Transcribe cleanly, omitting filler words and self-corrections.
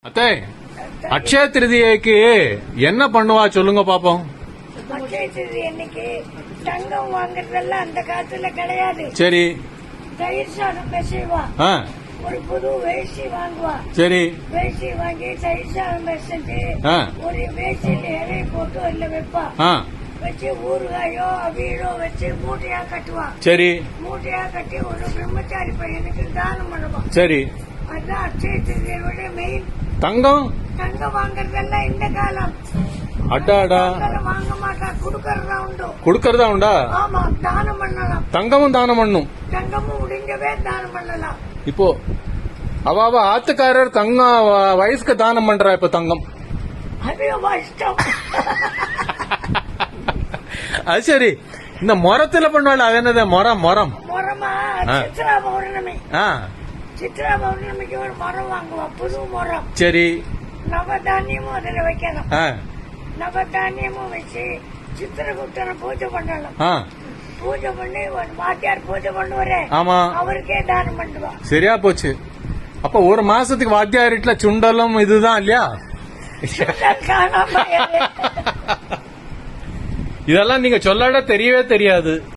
அத்தை அக்ஷய திருதியைக்கு என்ன பண்ணுவா சொல்லுங்க பாப்போம். அக்ஷய திருதி அன்னைக்கு தங்கம் வாங்குறதெல்லாம் அந்த காலத்துல கிடையாது. சரி தயிர் சாதம் செய்வா, ஆ ஒரு புது வேஷ்டி வாங்குவா. சரி வேஷ்டி வாங்கி தயிர் சாதம் செஞ்சு ஆ ஒரு வேஷ்டியில இலையை போட்டு அதுல வைப்பா. ஆ வச்சு ஊறுகாயோ அவியலோ வச்சு மூட்டையா கட்டுவா. சரி மூட்டையா கட்டி ஒரு பிரம்மச்சாரி பையனுக்கு தானம் பண்ணுவா. சரி அதுதான் அக்ஷய திருதியோட மெயின். தங்கம் தங்கம் வாங்குறதெல்லாம் இந்த காலம். அடாடா வாங்க மாட்டா, குடுக்கறதா உண்டு. குடுக்கறதா உண்டா? ஆமா, தானம் பண்ணலாம். தங்கமும் தானம் பண்ணும். தங்கமும் முடிஞ்சவே தானம் பண்ணலாம். இப்போ அவ ஆத்துக்காரர் தங்கம் வயசுக்கு தானம் பண்றா. இப்ப தங்கம் அது அவ இஷ்டம். அது சரி. இந்த மொரத்துல பண்ணுவாள், அது என்னது? மொரம் மொரம் மரமா சித்ரா பௌர்ணமி. ஆ சித்ரா பௌர்ணமிக்கு ஒரு மரம் வாங்குவா, புது மரம். சரி நவதானியமும் அதுல வைக்கணும். ஆ நவதானியமும் வச்சு சித்திரகுப்தனை பூஜை பண்ணலாம். ஆ பூஜை பண்ணி ஒரு வாத்தியார் பூஜை பண்ணுவாரே, ஆமா அவருக்கே தானம் பண்ணுவா. சரியா போச்சு. அப்ப ஒரு மாசத்துக்கு வாத்தியாரிட்ல சுண்டலும் இதுதான் இல்லையா? காணாம இதெல்லாம் நீங்க சொல்லாட தெரியவே தெரியாது.